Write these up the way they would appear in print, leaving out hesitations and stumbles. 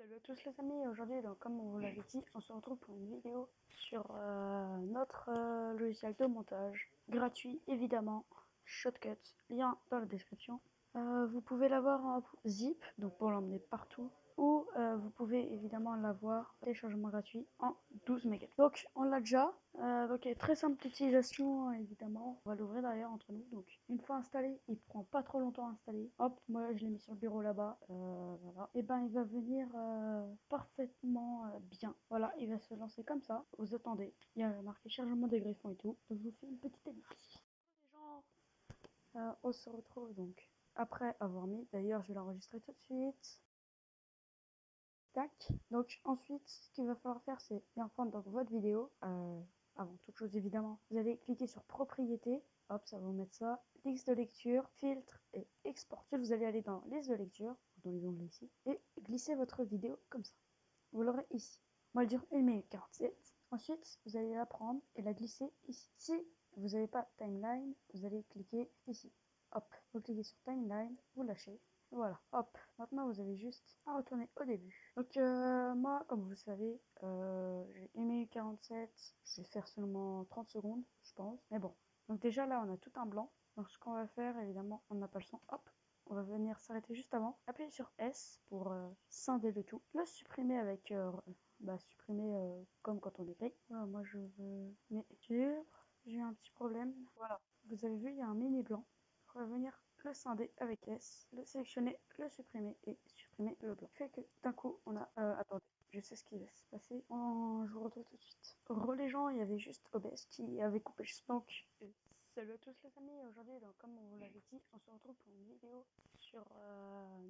Salut à tous les amis, aujourd'hui donc comme on vous l'avait dit, on se retrouve pour une vidéo sur notre logiciel de montage, gratuit évidemment, Shotcut, lien dans la description. Vous pouvez l'avoir en zip, donc pour l'emmener partout, ou vous pouvez évidemment l'avoir téléchargement gratuit en 12 mégas. Donc on l'a déjà, donc il est très simple d'utilisation évidemment. On va l'ouvrir d'ailleurs entre nous. Donc une fois installé, il prend pas trop longtemps à installer. Hop, moi je l'ai mis sur le bureau là-bas. Voilà. Et ben il va venir parfaitement bien. Voilà, il va se lancer comme ça. Vous attendez. Il y a marqué chargement des griffons et tout. Donc je vous fais une petite édite. Les gens, on se retrouve donc après avoir mis. D'ailleurs, je vais l'enregistrer tout de suite. Tac. Donc ensuite, ce qu'il va falloir faire, c'est bien prendre donc votre vidéo. Avant toute chose, évidemment, vous allez cliquer sur propriété. Hop, ça va vous mettre ça. Liste de lecture, filtre et export. Ensuite, vous allez aller dans liste de lecture, dans les onglets ici, et glisser votre vidéo comme ça. Vous l'aurez ici. Moi, elle dure 1 minute 47. Ensuite, vous allez la prendre et la glisser ici. Si vous n'avez pas timeline, vous allez cliquer ici. Hop, vous cliquez sur timeline, vous lâchez. Voilà, hop. Maintenant, vous avez juste à retourner au début. Donc, moi, comme vous savez, j'ai 1 minute 47. Je vais faire seulement 30 secondes, je pense. Mais bon. Donc, déjà, là, on a tout un blanc. Donc, ce qu'on va faire, évidemment, on n'a pas le son. Hop, on va venir s'arrêter juste avant. Appuyer sur S pour scinder le tout. Le supprimer avec supprimer comme quand on écrit. Voilà, moi je veux. Mais j'ai un petit problème. Voilà. Vous avez vu, il y a un mini blanc. On va venir le scinder avec S, le sélectionner, le supprimer et supprimer le blanc. Fait que d'un coup, on a. Attendez, je sais ce qui va se passer. Je vous retrouve tout de suite. Les gens, il y avait juste OBS qui avait coupé juste donc. Salut à tous les amis, aujourd'hui donc comme on vous l'avait dit, on se retrouve pour une vidéo sur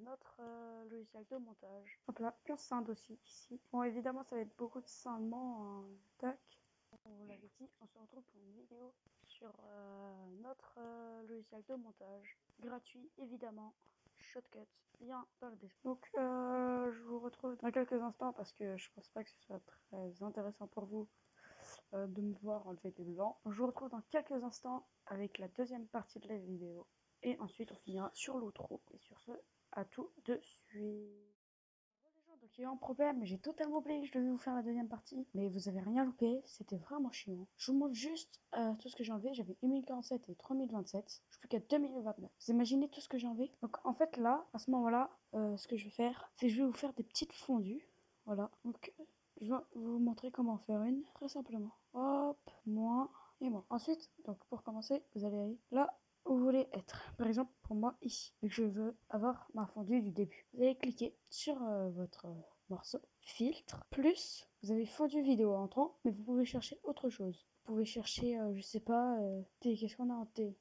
notre logiciel de montage. Hop là, puis on scinde aussi ici. Bon évidemment ça va être beaucoup de scindement, tac. Comme on vous l'avait dit, on se retrouve pour une vidéo sur notre logiciel de montage. Gratuit évidemment, Shotcut, lien dans la description. Donc je vous retrouve dans quelques instants parce que je pense pas que ce soit très intéressant pour vous de me voir enlever des blancs. Je vous retrouve dans quelques instants avec la deuxième partie de la vidéo. Et ensuite, on finira sur l'outro. Et sur ce, à tout de suite. Donc il y a eu un problème, j'ai totalement oublié que je devais vous faire la deuxième partie, mais vous avez rien loupé, c'était vraiment chiant. Je vous montre juste tout ce que j'ai enlevé, j'avais 1047 et 3027, je suis plus qu'à 2029. Vous imaginez tout ce que j'ai enlevé? Donc en fait là, à ce moment-là, ce que je vais faire, c'est que je vais vous faire des petites fondues, voilà. Donc je vais vous montrer comment faire une, très simplement. Hop, moins et moins. Ensuite, donc pour commencer, vous allez aller là où vous voulez être. Par exemple, pour moi, ici, vu que je veux avoir ma fondue du début. Vous allez cliquer sur votre morceau, filtre, plus, vous avez fondu vidéo entrant, mais vous pouvez chercher autre chose. Vous pouvez chercher, je sais pas, T, qu'est-ce qu'on a en T?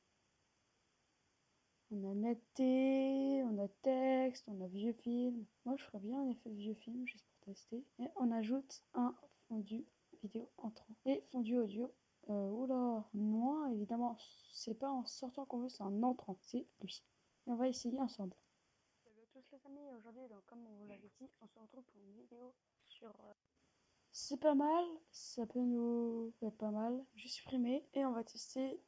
On a netté, on a texte, on a vieux film. Moi, je ferais bien un effet vieux film, juste pour tester. Et on ajoute un fondu vidéo entrant. Et fondu audio. Oula, moi, évidemment, c'est pas en sortant qu'on veut, c'est en entrant. C'est lui. Et on va essayer ensemble. Salut à tous les amis, aujourd'hui, donc, comme on vous l'avait dit, on se retrouve pour une vidéo sur... C'est pas mal, ça peut nous être pas mal. Je vais supprimer et on va tester.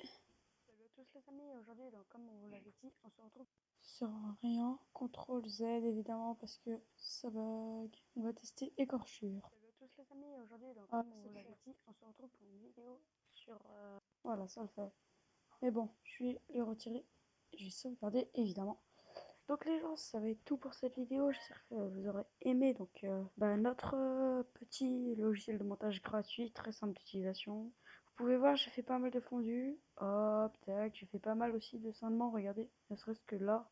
Salut à tous les amis, aujourd'hui donc comme on vous l'avait dit, on se retrouve sur rien, CTRL Z évidemment parce que ça bug. On va tester écorchure. Salut à tous les amis, aujourd'hui donc comme on vous l'avait dit, on se retrouve pour une vidéo sur... Voilà, ça le fait. Mais bon, je vais le retirer, je vais sauvegarder évidemment. Donc les gens, ça va être tout pour cette vidéo, j'espère que vous aurez aimé donc notre petit logiciel de montage gratuit, très simple d'utilisation. Vous pouvez voir, j'ai fait pas mal de fondus, hop, tac, j'ai fait pas mal aussi de scindements, regardez, ne serait-ce que là,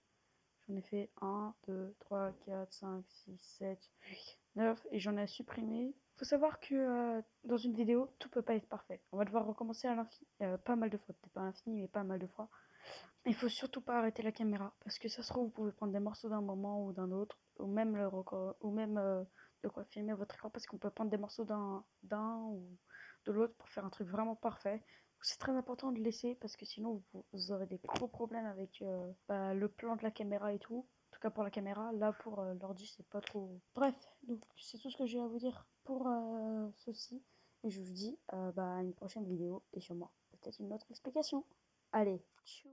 j'en ai fait 1, 2, 3, 4, 5, 6, 7, 8, 9 et j'en ai supprimé. Faut savoir que dans une vidéo, tout peut pas être parfait. On va devoir recommencer à l'infini, pas mal de fois, peut-être pas à l'infini, mais pas mal de fois. Il faut surtout pas arrêter la caméra parce que ça se trouve vous pouvez prendre des morceaux d'un moment ou d'un autre ou même de quoi filmer votre écran parce qu'on peut prendre des morceaux d'un ou de l'autre pour faire un truc vraiment parfait. C'est très important de laisser parce que sinon vous aurez des gros problèmes avec le plan de la caméra et tout. En tout cas pour la caméra, là pour l'ordi c'est pas trop. Bref, donc c'est tout ce que j'ai à vous dire pour ceci et je vous dis à une prochaine vidéo et sûrement peut-être une autre explication. Allez, tchou!